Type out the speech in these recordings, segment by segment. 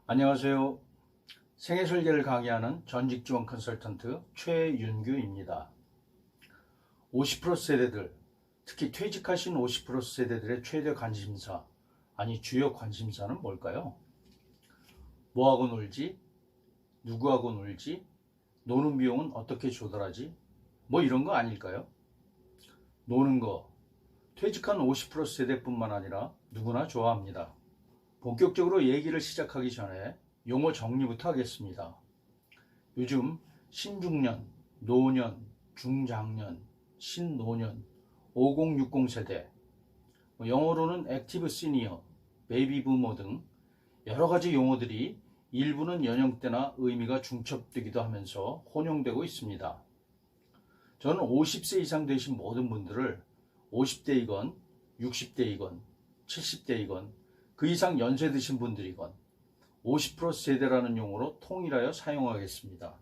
안녕하세요. 생애설계를 강의하는 전직지원 컨설턴트 최윤규입니다. 50% 세대들, 특히 퇴직하신 50% 세대들의 최대 관심사, 아니 주요 관심사는 뭘까요? 뭐하고 놀지? 누구하고 놀지? 노는 비용은 어떻게 조달하지? 뭐 이런 거 아닐까요? 노는 거, 퇴직한 50% 세대뿐만 아니라 누구나 좋아합니다. 본격적으로 얘기를 시작하기 전에 용어 정리부터 하겠습니다. 요즘 신중년, 노년, 중장년, 신노년, 5060 세대, 영어로는 액티브 시니어, 베이비 부머 등 여러 가지 용어들이 일부는 연령대나 의미가 중첩되기도 하면서 혼용되고 있습니다. 저는 50세 이상 되신 모든 분들을 50대이건 60대이건 70대이건 그 이상 연세 드신 분들이건 50% 세대라는 용어로 통일하여 사용하겠습니다.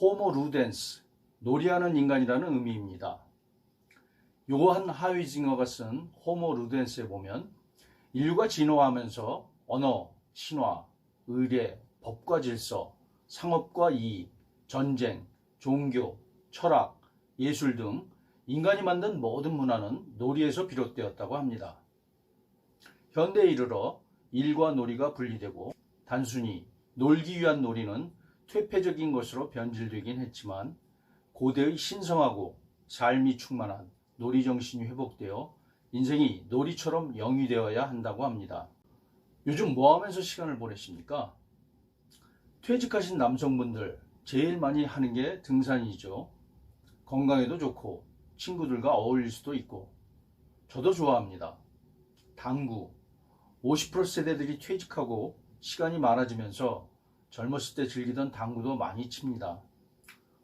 호모 루덴스, 놀이하는 인간이라는 의미입니다. 요한 하위징어가 쓴 호모 루덴스에 보면 인류가 진화하면서 언어, 신화, 의례, 법과 질서, 상업과 이익, 전쟁, 종교, 철학, 예술 등 인간이 만든 모든 문화는 놀이에서 비롯되었다고 합니다. 현대에 이르러 일과 놀이가 분리되고 단순히 놀기 위한 놀이는 퇴폐적인 것으로 변질되긴 했지만 고대의 신성하고 삶이 충만한 놀이 정신이 회복되어 인생이 놀이처럼 영위되어야 한다고 합니다. 요즘 뭐 하면서 시간을 보내십니까? 퇴직하신 남성분들 제일 많이 하는 게 등산이죠. 건강에도 좋고 친구들과 어울릴 수도 있고 저도 좋아합니다. 당구, 50% 세대들이 퇴직하고 시간이 많아지면서 젊었을 때 즐기던 당구도 많이 칩니다.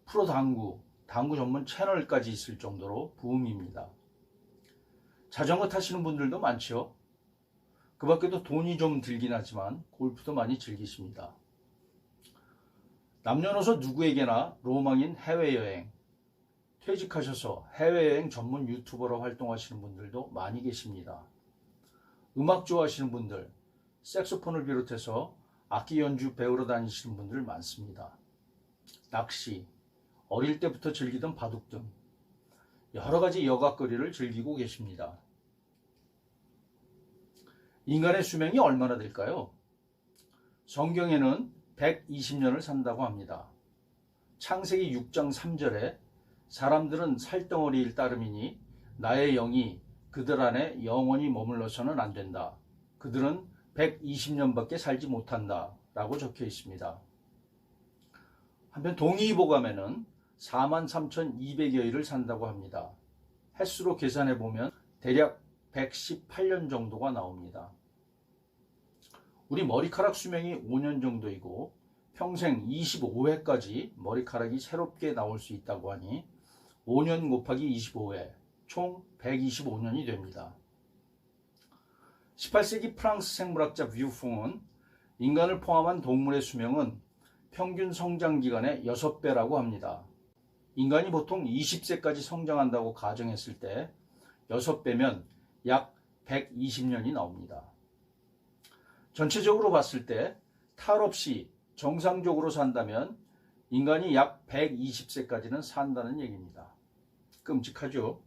프로 당구, 당구 전문 채널까지 있을 정도로 붐입니다. 자전거 타시는 분들도 많죠. 그 밖에도 돈이 좀 들긴 하지만 골프도 많이 즐기십니다. 남녀노소 누구에게나 로망인 해외여행, 퇴직하셔서 해외여행 전문 유튜버로 활동하시는 분들도 많이 계십니다. 음악 좋아하시는 분들, 색소폰을 비롯해서 악기 연주 배우러 다니시는 분들 많습니다. 낚시, 어릴 때부터 즐기던 바둑 등 여러 가지 여가거리를 즐기고 계십니다. 인간의 수명이 얼마나 될까요? 성경에는 120년을 산다고 합니다. 창세기 6장 3절에 사람들은 살덩어리일 따름이니 나의 영이 그들 안에 영원히 머물러서는 안 된다. 그들은 120년밖에 살지 못한다. 라고 적혀 있습니다. 한편 동의보감에는 43,200여일을 산다고 합니다. 횟수로 계산해 보면 대략 118년 정도가 나옵니다. 우리 머리카락 수명이 5년 정도이고 평생 25회까지 머리카락이 새롭게 나올 수 있다고 하니 5년 곱하기 25회, 총 125년이 됩니다. 18세기 프랑스 생물학자 뷰퐁은 인간을 포함한 동물의 수명은 평균 성장 기간의 6배라고 합니다. 인간이 보통 20세까지 성장한다고 가정했을 때 6배면 약 120년이 나옵니다. 전체적으로 봤을 때 탈 없이 정상적으로 산다면 인간이 약 120세까지는 산다는 얘기입니다. 끔찍하죠?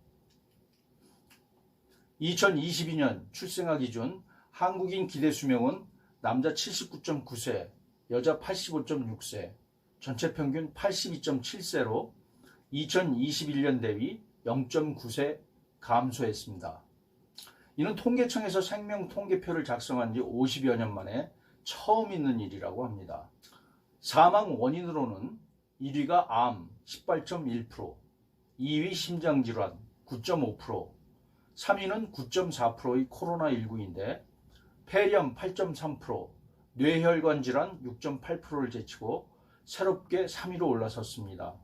2022년 출생아 기준 한국인 기대 수명은 남자 79.9세, 여자 85.6세, 전체 평균 82.7세로 2021년 대비 0.9세 감소했습니다. 이는 통계청에서 생명 통계표를 작성한 지 50여 년 만에 처음 있는 일이라고 합니다. 사망 원인으로는 1위가 암 18.1%, 2위 심장질환 9.5%, 3위는 9.4%의 코로나19인데 폐렴 8.3%, 뇌혈관 질환 6.8%를 제치고 새롭게 3위로 올라섰습니다.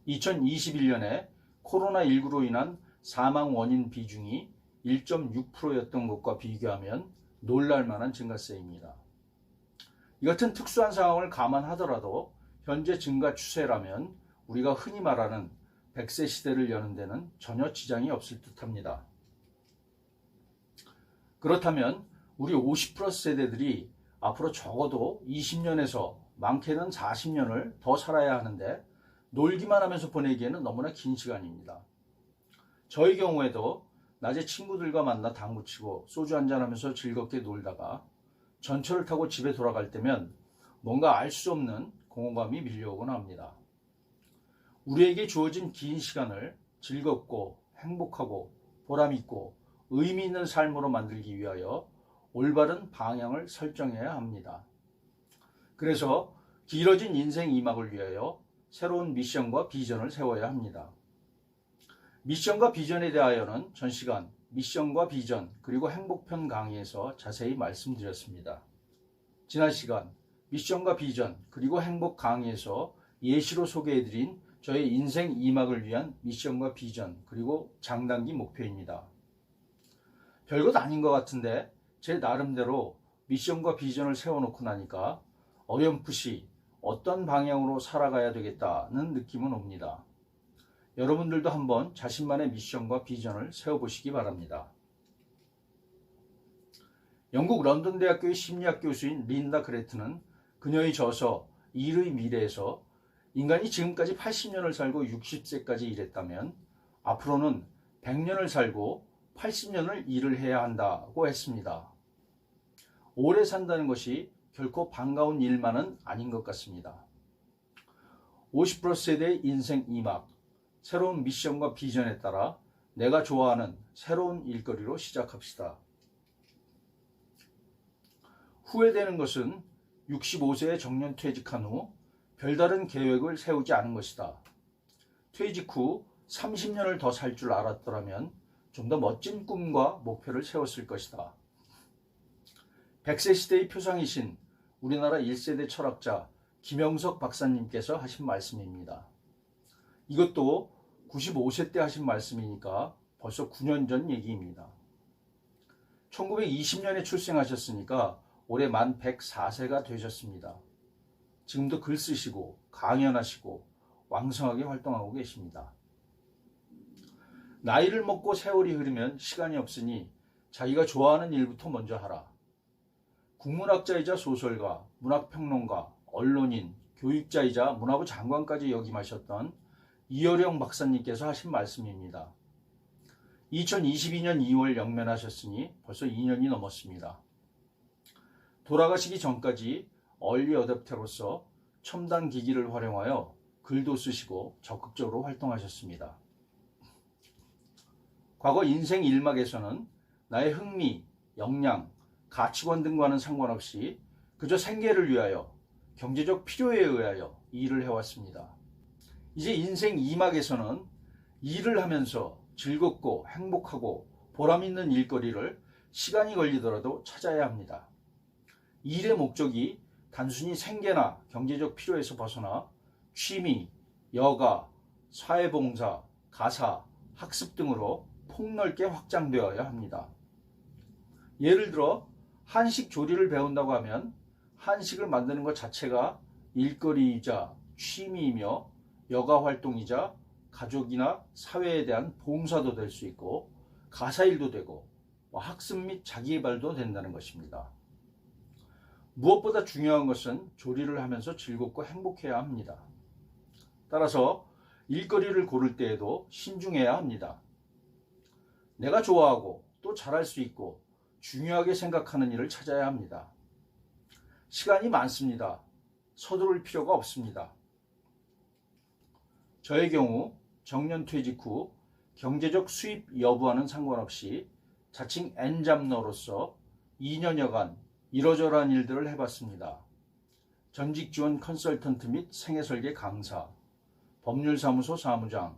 2021년에 코로나19로 인한 사망 원인 비중이 1.6%였던 것과 비교하면 놀랄만한 증가세입니다. 이 같은 특수한 상황을 감안하더라도 현재 증가 추세라면 우리가 흔히 말하는 100세 시대를 여는 데는 전혀 지장이 없을 듯합니다. 그렇다면 우리 50+ 세대들이 앞으로 적어도 20년에서 많게는 40년을 더 살아야 하는데 놀기만 하면서 보내기에는 너무나 긴 시간입니다. 저의 경우에도 낮에 친구들과 만나 당구 치고 소주 한잔하면서 즐겁게 놀다가 전철을 타고 집에 돌아갈 때면 뭔가 알 수 없는 공허감이 밀려오곤 합니다. 우리에게 주어진 긴 시간을 즐겁고 행복하고 보람있고 의미 있는 삶으로 만들기 위하여 올바른 방향을 설정해야 합니다. 그래서 길어진 인생 2막을 위하여 새로운 미션과 비전을 세워야 합니다. 미션과 비전에 대하여는 전 시간 미션과 비전 그리고 행복편 강의에서 자세히 말씀드렸습니다. 지난 시간 미션과 비전 그리고 행복 강의에서 예시로 소개해드린 저의 인생 2막을 위한 미션과 비전 그리고 장단기 목표입니다. 별것 아닌 것 같은데 제 나름대로 미션과 비전을 세워놓고 나니까 어렴풋이 어떤 방향으로 살아가야 되겠다는 느낌은 옵니다. 여러분들도 한번 자신만의 미션과 비전을 세워보시기 바랍니다. 영국 런던 대학교의 심리학 교수인 린다 그레트는 그녀의 저서 일의 미래에서 인간이 지금까지 80년을 살고 60세까지 일했다면 앞으로는 100년을 살고 80년을 일을 해야 한다고 했습니다. 오래 산다는 것이 결코 반가운 일만은 아닌 것 같습니다. 50+ 세대의 인생 2막, 새로운 미션과 비전에 따라 내가 좋아하는 새로운 일거리로 시작합시다. 후회되는 것은 65세에 정년퇴직한 후 별다른 계획을 세우지 않은 것이다. 퇴직 후 30년을 더 살 줄 알았더라면 좀 더 멋진 꿈과 목표를 세웠을 것이다. 100세 시대의 표상이신 우리나라 1세대 철학자 김영석 박사님께서 하신 말씀입니다. 이것도 95세 때 하신 말씀이니까 벌써 9년 전 얘기입니다. 1920년에 출생하셨으니까 올해 만 104세가 되셨습니다. 지금도 글 쓰시고 강연하시고 왕성하게 활동하고 계십니다. 나이를 먹고 세월이 흐르면 시간이 없으니 자기가 좋아하는 일부터 먼저 하라. 국문학자이자 소설가, 문학평론가, 언론인, 교육자이자 문화부 장관까지 역임하셨던 이어령 박사님께서 하신 말씀입니다. 2022년 2월 영면하셨으니 벌써 2년이 넘었습니다. 돌아가시기 전까지 얼리 어댑터로서 첨단 기기를 활용하여 글도 쓰시고 적극적으로 활동하셨습니다. 과거 인생 1막에서는 나의 흥미, 역량, 가치관 등과는 상관없이 그저 생계를 위하여 경제적 필요에 의하여 일을 해왔습니다. 이제 인생 2막에서는 일을 하면서 즐겁고 행복하고 보람있는 일거리를 시간이 걸리더라도 찾아야 합니다. 일의 목적이 단순히 생계나 경제적 필요에서 벗어나 취미, 여가, 사회봉사, 가사, 학습 등으로 폭넓게 확장되어야 합니다. 예를 들어 한식 조리를 배운다고 하면 한식을 만드는 것 자체가 일거리이자 취미이며 여가 활동이자 가족이나 사회에 대한 봉사도 될 수 있고 가사일도 되고 학습 및 자기개발도 된다는 것입니다. 무엇보다 중요한 것은 조리를 하면서 즐겁고 행복해야 합니다. 따라서 일거리를 고를 때에도 신중해야 합니다. 내가 좋아하고 또 잘할 수 있고 중요하게 생각하는 일을 찾아야 합니다. 시간이 많습니다. 서두를 필요가 없습니다. 저의 경우 정년퇴직 후 경제적 수입 여부와는 상관없이 자칭 N잡러로서 2년여간 이러저러한 일들을 해봤습니다. 전직 지원 컨설턴트 및 생애설계 강사, 법률사무소 사무장,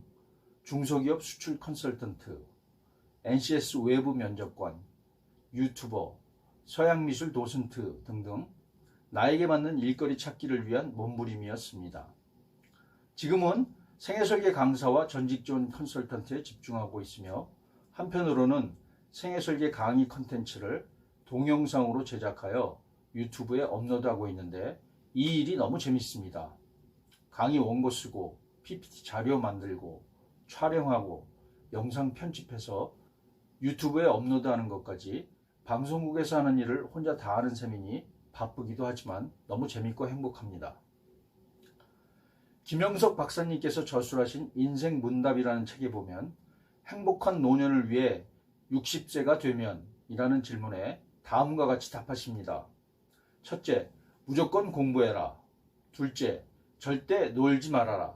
중소기업 수출 컨설턴트, NCS 외부 면접관, 유튜버, 서양미술 도슨트 등등 나에게 맞는 일거리 찾기를 위한 몸부림이었습니다. 지금은 생애설계 강사와 전직 지원 컨설턴트에 집중하고 있으며 한편으로는 생애설계 강의 컨텐츠를 동영상으로 제작하여 유튜브에 업로드하고 있는데 이 일이 너무 재밌습니다. 강의 원고 쓰고 PPT 자료 만들고 촬영하고 영상 편집해서 유튜브에 업로드하는 것까지 방송국에서 하는 일을 혼자 다 하는 셈이니 바쁘기도 하지만 너무 재밌고 행복합니다. 김영석 박사님께서 저술하신 인생 문답이라는 책에 보면 행복한 노년을 위해 60세가 되면 이라는 질문에 다음과 같이 답하십니다. 첫째, 무조건 공부해라. 둘째, 절대 놀지 말아라.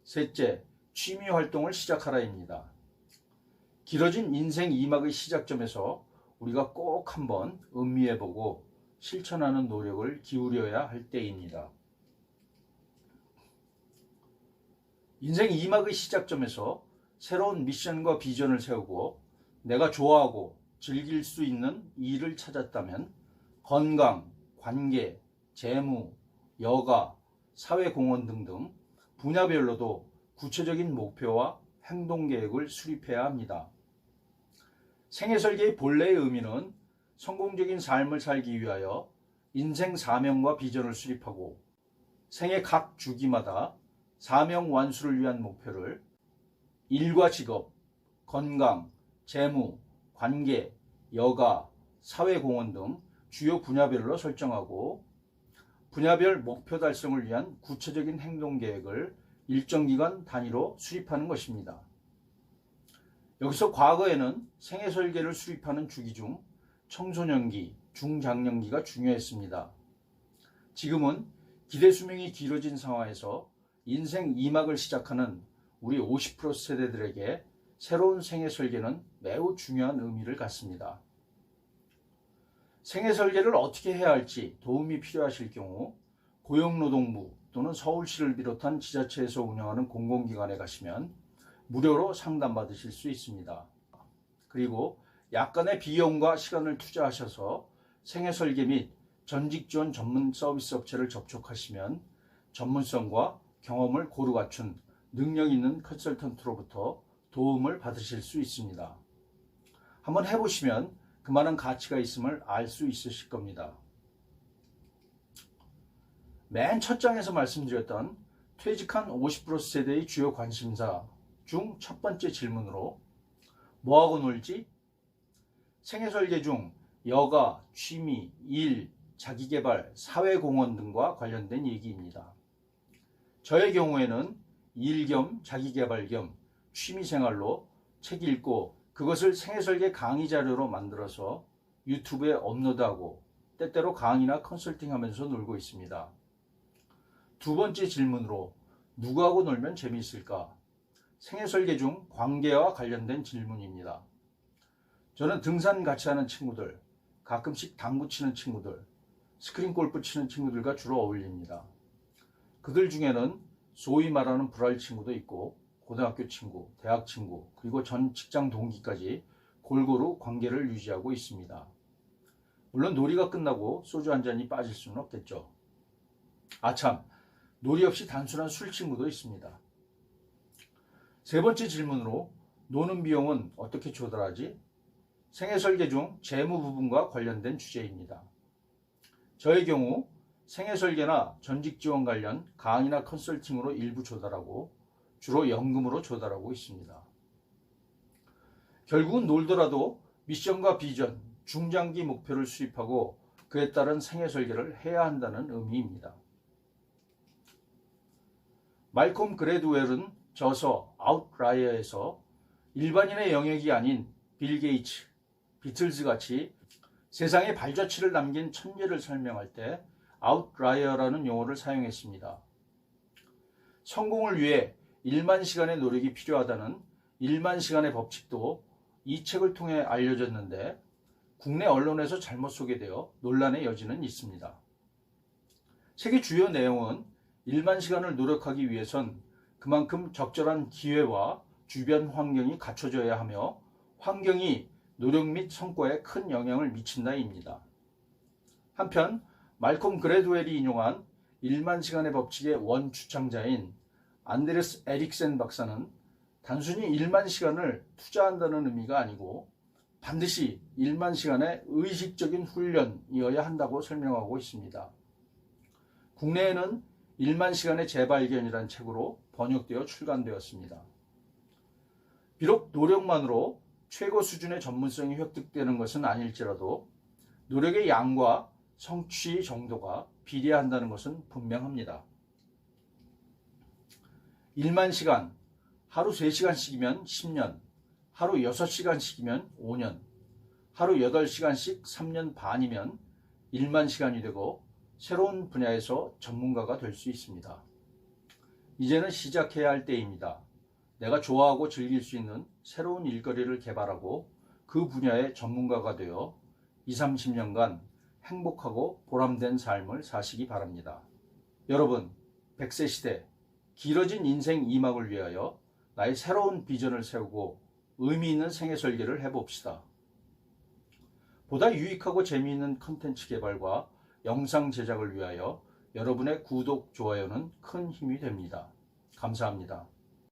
셋째, 취미 활동을 시작하라입니다. 길어진 인생 2막의 시작점에서 우리가 꼭 한번 음미해보고 실천하는 노력을 기울여야 할 때입니다. 인생 2막의 시작점에서 새로운 미션과 비전을 세우고 내가 좋아하고 즐길 수 있는 일을 찾았다면 건강, 관계, 재무, 여가, 사회공헌 등등 분야별로도 구체적인 목표와 행동 계획을 수립해야 합니다. 생애설계의 본래의 의미는 성공적인 삶을 살기 위하여 인생 사명과 비전을 수립하고 생애 각 주기마다 사명 완수를 위한 목표를 일과 직업, 건강, 재무, 관계, 여가, 사회공헌 등 주요 분야별로 설정하고 분야별 목표 달성을 위한 구체적인 행동 계획을 일정 기간 단위로 수립하는 것입니다. 여기서 과거에는 생애 설계를 수립하는 주기 중 청소년기, 중장년기가 중요했습니다. 지금은 기대 수명이 길어진 상황에서 인생 2막을 시작하는 우리 50% 세대들에게 새로운 생애 설계는 매우 중요한 의미를 갖습니다. 생애 설계를 어떻게 해야 할지 도움이 필요하실 경우 고용노동부 또는 서울시를 비롯한 지자체에서 운영하는 공공기관에 가시면 무료로 상담받으실 수 있습니다. 그리고 약간의 비용과 시간을 투자하셔서 생애 설계 및 전직 지원 전문 서비스 업체를 접촉하시면 전문성과 경험을 고루 갖춘 능력 있는 컨설턴트로부터 도움을 받으실 수 있습니다. 한번 해보시면 그만한 가치가 있음을 알 수 있으실 겁니다. 맨 첫 장에서 말씀드렸던 퇴직한 50% 세대의 주요 관심사 중 첫 번째 질문으로 뭐하고 놀지? 생애 설계 중 여가, 취미, 일, 자기개발, 사회공헌 등과 관련된 얘기입니다. 저의 경우에는 일 겸 자기개발 겸 취미생활로 책 읽고 그것을 생애설계 강의 자료로 만들어서 유튜브에 업로드하고 때때로 강의나 컨설팅하면서 놀고 있습니다. 두 번째 질문으로 누구하고 놀면 재미있을까? 생애설계 중 관계와 관련된 질문입니다. 저는 등산 같이 하는 친구들, 가끔씩 당구 치는 친구들, 스크린 골프 치는 친구들과 주로 어울립니다. 그들 중에는 소위 말하는 불알 친구도 있고 고등학교 친구, 대학 친구, 그리고 전 직장 동기까지 골고루 관계를 유지하고 있습니다. 물론 놀이가 끝나고 소주 한 잔이 빠질 수는 없겠죠. 아참, 놀이 없이 단순한 술 친구도 있습니다. 세 번째 질문으로 노는 비용은 어떻게 조달하지? 생애 설계 중 재무 부분과 관련된 주제입니다. 저의 경우 생애 설계나 전직 지원 관련 강의나 컨설팅으로 일부 조달하고 주로 연금으로 조달하고 있습니다. 결국은 놀더라도 미션과 비전, 중장기 목표를 수립하고 그에 따른 생애 설계를 해야 한다는 의미입니다. 말콤 그레드웰은 저서 아웃라이어에서 일반인의 영역이 아닌 빌 게이츠, 비틀즈 같이 세상에 발자취를 남긴 천재를 설명할 때 아웃라이어라는 용어를 사용했습니다. 성공을 위해 1만 시간의 노력이 필요하다는 1만 시간의 법칙도 이 책을 통해 알려졌는데 국내 언론에서 잘못 소개되어 논란의 여지는 있습니다. 책의 주요 내용은 1만 시간을 노력하기 위해선 그만큼 적절한 기회와 주변 환경이 갖춰져야 하며 환경이 노력 및 성과에 큰 영향을 미친다입니다. 한편 말콤 그레드웰이 인용한 1만 시간의 법칙의 원주창자인 안데르스 에릭센 박사는 단순히 1만 시간을 투자한다는 의미가 아니고 반드시 1만 시간의 의식적인 훈련이어야 한다고 설명하고 있습니다. 국내에는 1만 시간의 재발견이라는 책으로 번역되어 출간되었습니다. 비록 노력만으로 최고 수준의 전문성이 획득되는 것은 아닐지라도 노력의 양과 성취 정도가 비례한다는 것은 분명합니다. 1만 시간, 하루 3시간씩이면 10년, 하루 6시간씩이면 5년, 하루 8시간씩 3년 반이면 1만 시간이 되고 새로운 분야에서 전문가가 될 수 있습니다. 이제는 시작해야 할 때입니다. 내가 좋아하고 즐길 수 있는 새로운 일거리를 개발하고 그 분야의 전문가가 되어 20, 30년간 행복하고 보람된 삶을 사시기 바랍니다. 여러분, 100세 시대, 길어진 인생 2막을 위하여 나의 새로운 비전을 세우고 의미 있는 생애 설계를 해봅시다. 보다 유익하고 재미있는 컨텐츠 개발과 영상 제작을 위하여 여러분의 구독, 좋아요는 큰 힘이 됩니다. 감사합니다.